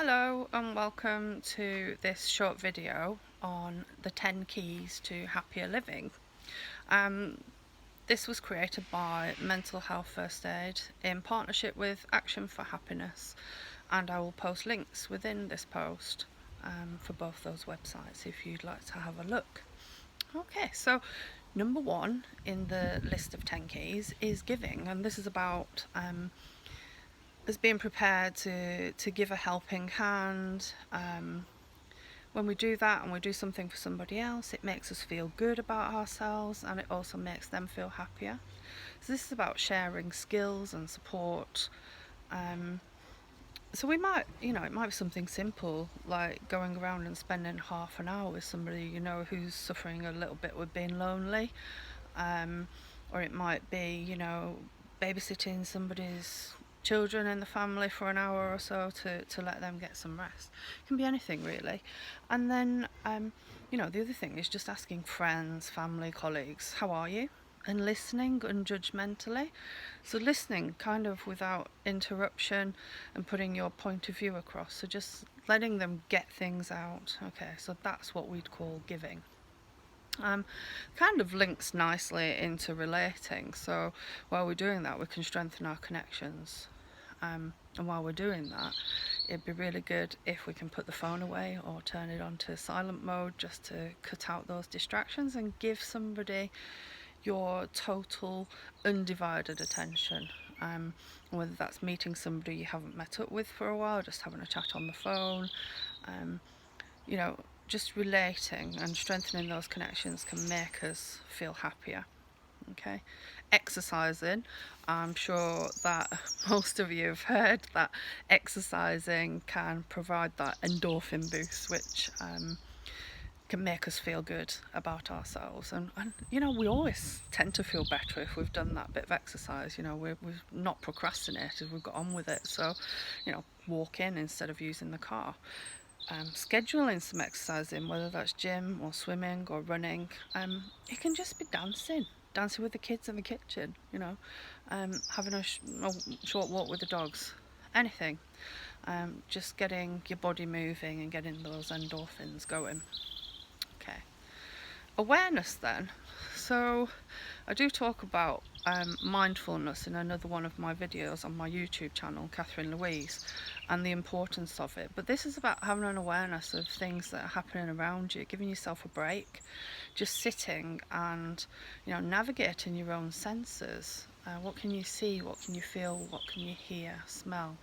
Hello and welcome to this short video on the 10 keys to happier living. This was created by Mental Health First Aid in partnership with Action for Happiness, and I will post links within this post for both those websites if you'd like to have a look. Okay, so number one in the list of 10 keys is giving, and this is about as being prepared to give a helping hand. When we do that and we do something for somebody else, it makes us feel good about ourselves, and it also makes them feel happier. So this is about sharing skills and support. So we might, it might be something simple like going around and spending half an hour with somebody who's suffering a little bit with being lonely, or it might be babysitting somebody's children in the family for an hour or so to let them get some rest. It can be anything really. And then the other thing is just asking friends, family, colleagues, how are you? And listening unjudgmentally. So listening kind of without interruption and putting your point of view across. So just letting them get things out. Okay, so that's what we'd call giving. Kind of links nicely into relating. So while we're doing that, we can strengthen our connections. And while we're doing that, it'd be really good if we can put the phone away or turn it onto silent mode just to cut out those distractions and give somebody your total undivided attention. Whether that's meeting somebody you haven't met up with for a while, just having a chat on the phone, just relating and strengthening those connections can make us feel happier. Okay, exercising. I'm sure that most of you have heard that exercising can provide that endorphin boost, which can make us feel good about ourselves. And we always tend to feel better if we've done that bit of exercise. We've not procrastinated, we've got on with it. So, walk in instead of using the car. Scheduling some exercise in, whether that's gym or swimming or running. It can just be dancing with the kids in the kitchen, having a short walk with the dogs, anything. Just getting your body moving and getting those endorphins going. Okay. Awareness then. So I do talk about mindfulness in another one of my videos on my YouTube channel, Kathryn Louise, and the importance of it. But this is about having an awareness of things that are happening around you, giving yourself a break, just sitting and navigating your own senses. What can you see? What can you feel? What can you hear? Smell?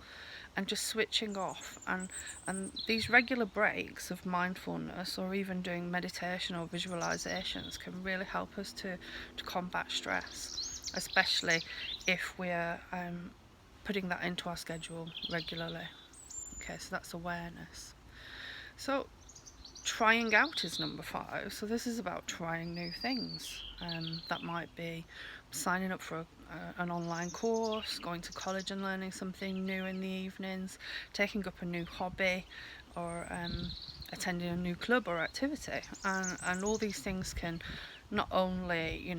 And just switching off. And these regular breaks of mindfulness, or even doing meditation or visualizations, can really help us to combat stress, especially if we're putting that into our schedule regularly. Okay, so that's awareness. So trying out is number 5. So this is about trying new things. That might be signing up for an online course, going to college and learning something new in the evenings, taking up a new hobby, or attending a new club or activity. And all these things can not only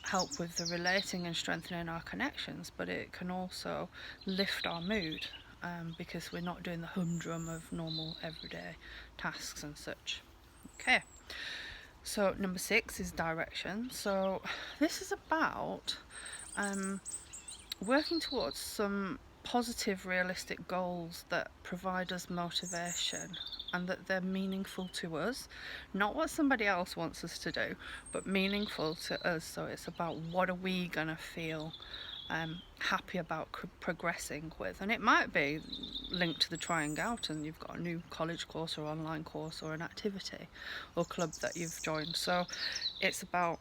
help with the relating and strengthening our connections, but it can also lift our mood, because we're not doing the humdrum of normal everyday tasks and such. Okay, so number 6 is direction. So this is about working towards some positive, realistic goals that provide us motivation and that they're meaningful to us, not what somebody else wants us to do, but meaningful to us. So it's about what are we gonna feel happy about progressing with. And it might be linked to the trying out, and you've got a new college course or online course or an activity or club that you've joined. So it's about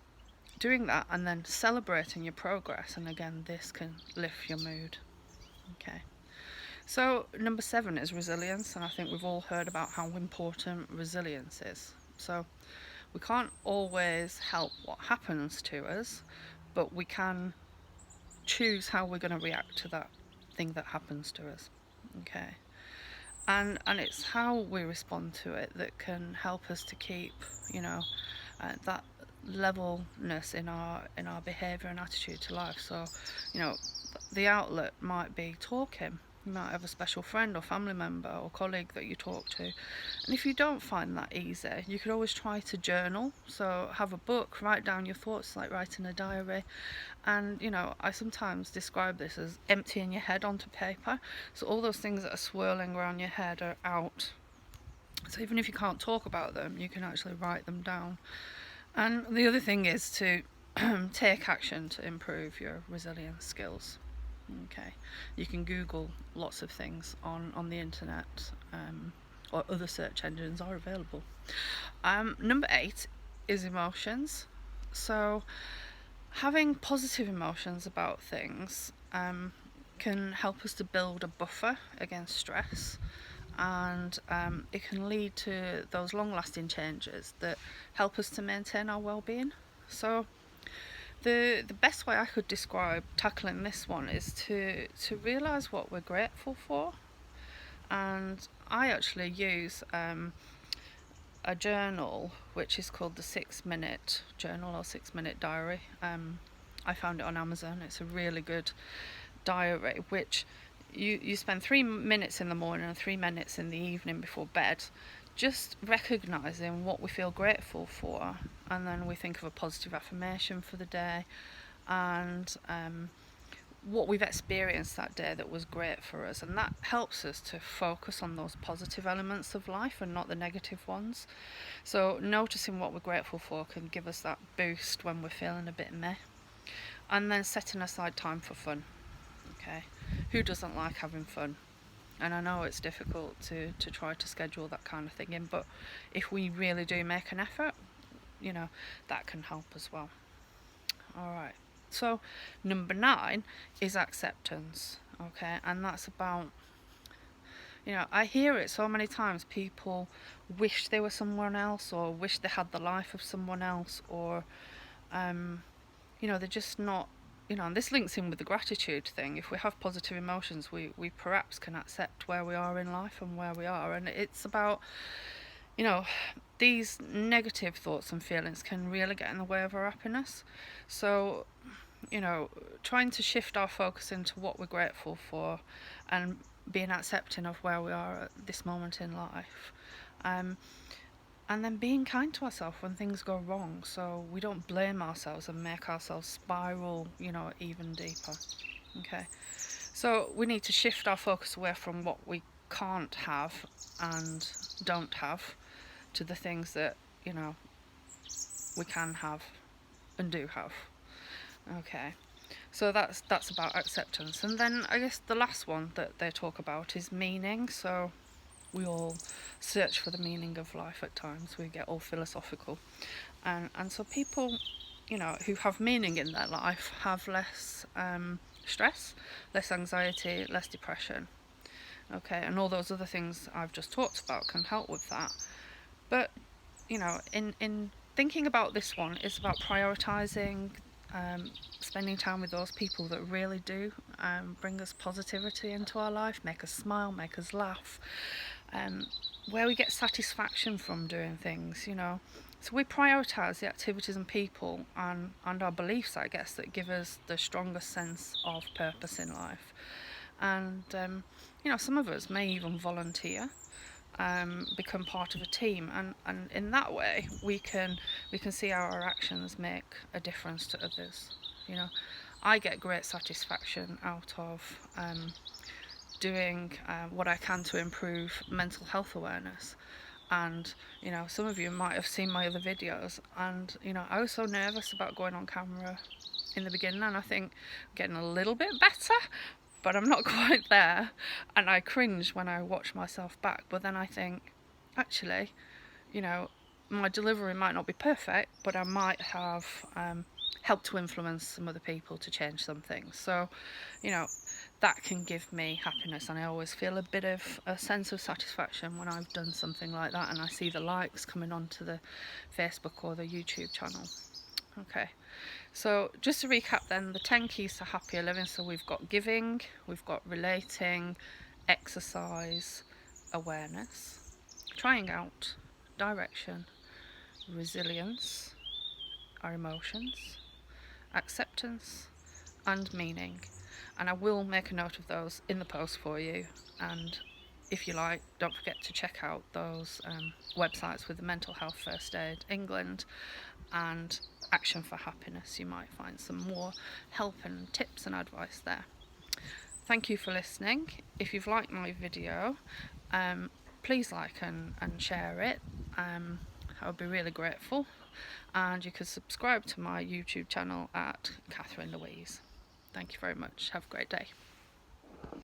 doing that and then celebrating your progress, and again, this can lift your mood. Okay, so number 7 is resilience, and I think we've all heard about how important resilience is. So we can't always help what happens to us, but we can choose how we're going to react to that thing that happens to us. Okay, and it's how we respond to it that can help us to keep that levelness in our behaviour and attitude to life. So the outlet might be talking, You might have a special friend or family member or colleague that you talk to. And if you don't find that easy, you could always try to journal. So have a book, write down your thoughts, like writing a diary. And, you know, I sometimes describe this as emptying your head onto paper. So all those things that are swirling around your head are out. So even if you can't talk about them, you can actually write them down. And the other thing is to take action to improve your resilience skills. Okay, you can Google lots of things on the internet, or other search engines are available. Number 8 is emotions. So having positive emotions about things can help us to build a buffer against stress, and it can lead to those long-lasting changes that help us to maintain our well-being. So the best way I could describe tackling this one is to realise what we're grateful for. And I actually use a journal which is called the 6-minute journal or 6-minute diary. I found it on Amazon. It's a really good diary which you spend 3 minutes in the morning and 3 minutes in the evening before bed just recognising what we feel grateful for, and then we think of a positive affirmation for the day, and what we've experienced that day that was great for us, and that helps us to focus on those positive elements of life and not the negative ones. So noticing what we're grateful for can give us that boost when we're feeling a bit meh. And then setting aside time for fun. Okay, who doesn't like having fun? And I know it's difficult to try to schedule that kind of thing in, but if we really do make an effort, you know, that can help as well. Alright, so number 9 is acceptance. Okay, and that's about, you know, I hear it so many times, people wish they were someone else, or wish they had the life of someone else, or you know, they're just not, you know, and this links in with the gratitude thing. If we have positive emotions, we perhaps can accept where we are in life and where we are. And it's about, you know, these negative thoughts and feelings can really get in the way of our happiness. So, you know, trying to shift our focus into what we're grateful for and being accepting of where we are at this moment in life. And then being kind to ourselves when things go wrong, so we don't blame ourselves and make ourselves spiral, you know, even deeper. Okay, so we need to shift our focus away from what we can't have and don't have to the things that, you know, we can have and do have. Okay, so that's about acceptance. And then I guess the last one that they talk about is meaning. So we all search for the meaning of life at times. We get all philosophical, and so people, you know, who have meaning in their life have less stress, less anxiety, less depression. Okay, and all those other things I've just talked about can help with that. But, you know, in thinking about this one, it's about prioritising spending time with those people that really do bring us positivity into our life, make us smile, make us laugh, where we get satisfaction from doing things, you know. So we prioritise the activities and people and our beliefs, I guess, that give us the strongest sense of purpose in life. And, you know, some of us may even volunteer, become part of a team, and in that way we can see how our actions make a difference to others. You know, I get great satisfaction out of doing what I can to improve mental health awareness. And, you know, some of you might have seen my other videos, and, you know, I was so nervous about going on camera in the beginning, and I think I'm getting a little bit better, but I'm not quite there, and I cringe when I watch myself back. But then I think, actually, you know, my delivery might not be perfect, but I might have helped to influence some other people to change some things. So, you know, that can give me happiness, and I always feel a bit of a sense of satisfaction when I've done something like that and I see the likes coming onto the Facebook or the YouTube channel. Okay, so just to recap then, the 10 keys to happier living. So we've got giving, we've got relating, exercise, awareness, trying out, direction, resilience, our emotions, acceptance, and meaning. and I will make a note of those in the post for you. And if you like, don't forget to check out those websites with the Mental Health First Aid England and Action for Happiness. You might find some more help and tips and advice there. Thank you for listening. If you've liked my video, please like and share it. I would be really grateful. And you can subscribe to my YouTube channel at Kathryn Louise. Thank you very much. Have a great day.